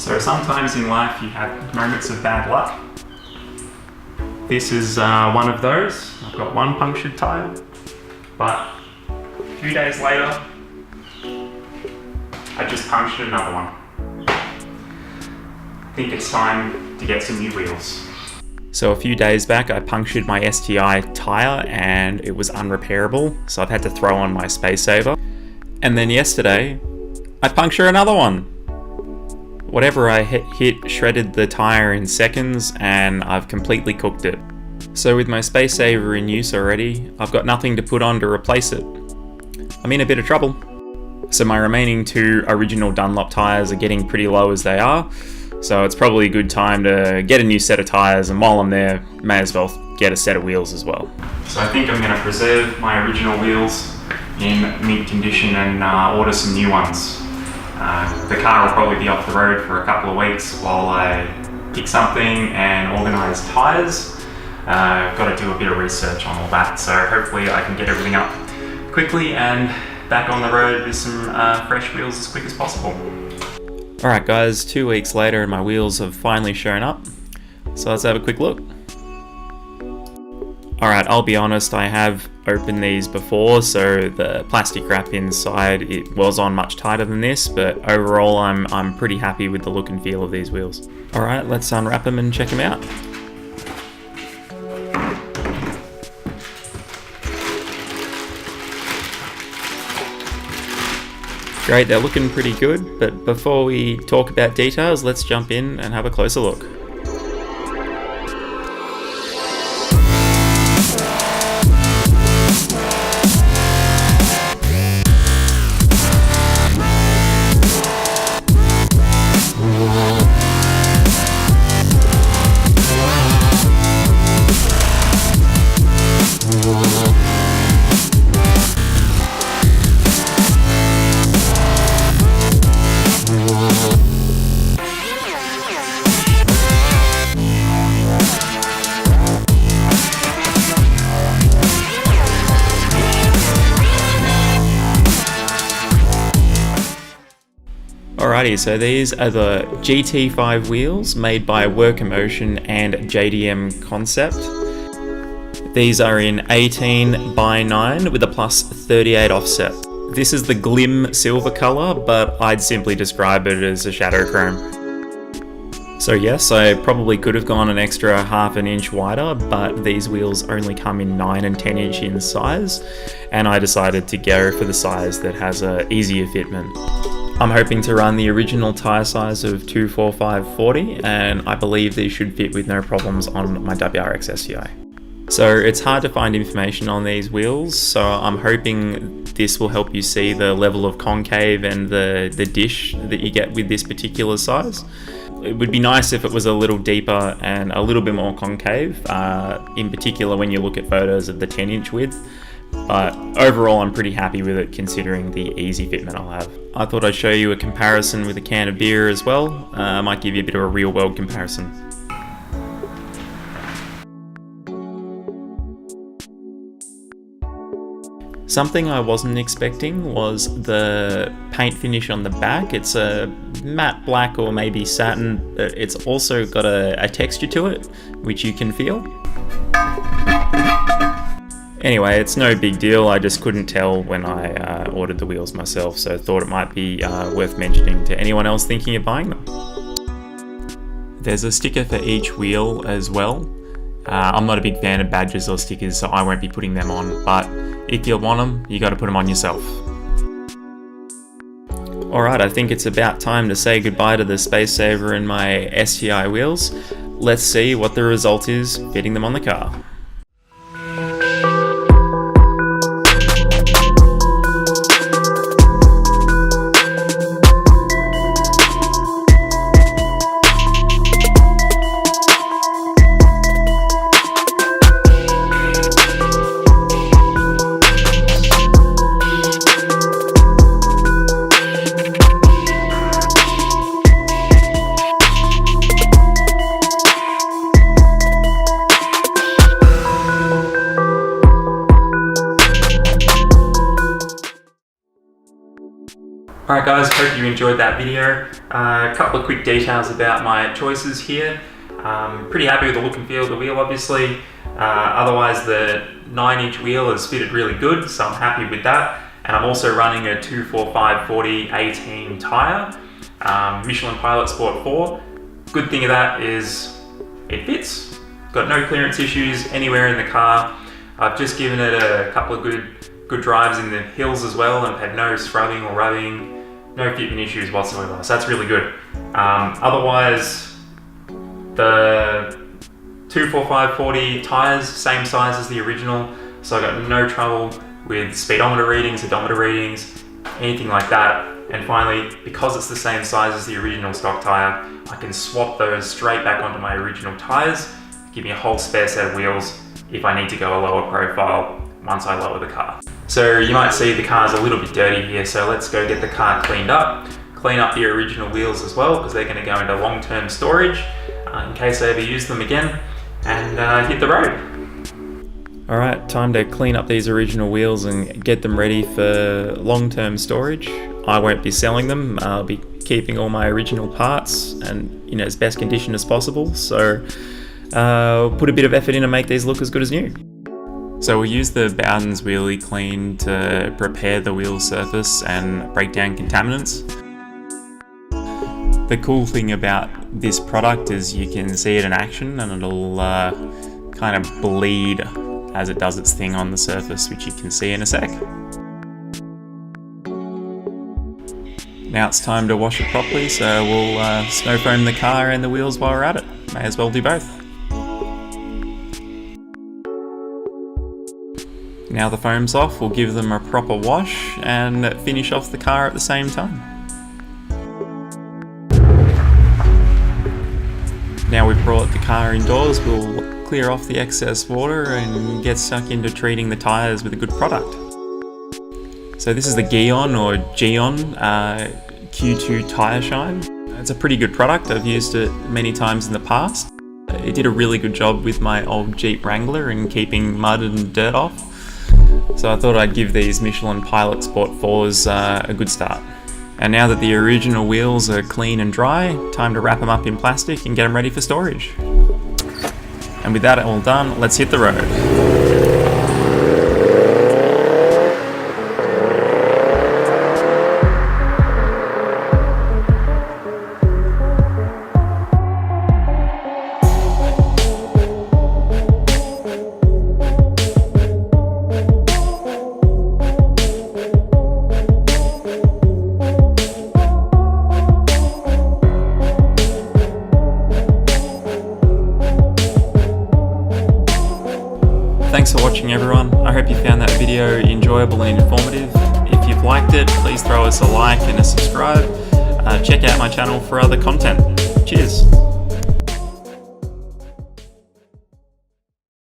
So sometimes in life you have moments of bad luck. This is one of those. I've got one punctured tyre, but a few days later, I just punctured another one. I think it's time to get some new wheels. So a few days back I punctured my STI tyre and it was unrepairable, so I've had to throw on my space saver. And then yesterday, I punctured another one. Whatever I hit shredded the tyre in seconds and I've completely cooked it. So with my space saver in use already, I've got nothing to put on to replace it. I'm in a bit of trouble. So my remaining two original Dunlop tyres are getting pretty low as they are. So it's probably a good time to get a new set of tyres, and while I'm there, may as well get a set of wheels as well. So I think I'm going to preserve my original wheels in mint condition and order some new ones. The car will probably be off the road for a couple of weeks while I pick something and organise tyres. I've got to do a bit of research on all that, so hopefully I can get everything up quickly and back on the road with some fresh wheels as quick as possible. Alright guys, 2 weeks later and my wheels have finally shown up, so let's have a quick look. Alright, I'll be honest, I have opened these before, so the plastic wrap inside, it was on much tighter than this, but overall I'm pretty happy with the look and feel of these wheels. Alright, let's unwrap them and check them out. Great, they're looking pretty good, but before we talk about details, let's jump in and have a closer look. Alrighty, so these are the GT5 wheels made by Work Emotion and JDM Concept. These are in 18x9 with a plus 38 offset. This is the Glim silver colour, but I'd simply describe it as a shadow chrome. So yes, I probably could have gone an extra ½ an inch wider, but these wheels only come in 9 and 10 inch in size, and I decided to go for the size that has an easier fitment. I'm hoping to run the original tyre size of 245/40, and I believe these should fit with no problems on my WRX STI. So it's hard to find information on these wheels, so I'm hoping this will help you see the level of concave and the dish that you get with this particular size. It would be nice if it was a little deeper and a little bit more concave, in particular when you look at photos of the 10-inch width. But overall I'm pretty happy with it considering the easy fitment I'll have. I thought I'd show you a comparison with a can of beer as well. I might give you a bit of a real world comparison. Something I wasn't expecting was the paint finish on the back. It's a matte black or maybe satin, but it's also got a texture to it, which you can feel. Anyway, it's no big deal, I just couldn't tell when I ordered the wheels myself, so thought it might be worth mentioning to anyone else thinking of buying them. There's a sticker for each wheel as well. I'm not a big fan of badges or stickers, so I won't be putting them on, but if you want them, you gotta put them on yourself. Alright, I think it's about time to say goodbye to the space saver and my STI wheels. Let's see what the result is fitting them on the car. guys, hope you enjoyed that video. A couple of quick details about my choices here. Pretty happy with the look and feel of the wheel, obviously. Otherwise, the 9-inch wheel is fitted really good, so I'm happy with that. And I'm also running a 245/40/18 tyre, Michelin Pilot Sport 4. Good thing of that is it fits. Got no clearance issues anywhere in the car. I've just given it a couple of good drives in the hills as well, and had no scrubbing or rubbing, no fitment issues whatsoever. So that's really good. Otherwise, the 245/40 tyres, same size as the original, so I got no trouble with speedometer readings, odometer readings, anything like that. And finally, because it's the same size as the original stock tyre, I can swap those straight back onto my original tyres, give me a whole spare set of wheels if I need to go a lower profile once I lower the car. So you might see the car's a little bit dirty here, so let's go get the car cleaned up. Clean up the original wheels as well, because they're going to go into long-term storage in case I ever use them again, and hit the road. Alright, time to clean up these original wheels and get them ready for long-term storage. I won't be selling them, I'll be keeping all my original parts and in as best condition as possible, so put a bit of effort in to make these look as good as new. So we'll use the Bowden's Wheelie Clean to prepare the wheel surface and break down contaminants. The cool thing about this product is you can see it in action, and it'll kind of bleed as it does its thing on the surface, which you can see in a sec. Now it's time to wash it properly, so we'll snow foam the car and the wheels while we're at it. May as well do both. Now the foam's off, we'll give them a proper wash and finish off the car at the same time. Now we've brought the car indoors, we'll clear off the excess water and get stuck into treating the tyres with a good product. So this is the Gion or Gion Q2 Tyre Shine. It's a pretty good product, I've used it many times in the past. It did a really good job with my old Jeep Wrangler in keeping mud and dirt off. So I thought I'd give these Michelin Pilot Sport 4s a good start. And now that the original wheels are clean and dry, time to wrap them up in plastic and get them ready for storage. And with that all done, let's hit the road. Thanks for watching everyone. I hope you found that video enjoyable and informative. If you've liked it, please throw us a like and a subscribe. Check out my channel for other content. Cheers.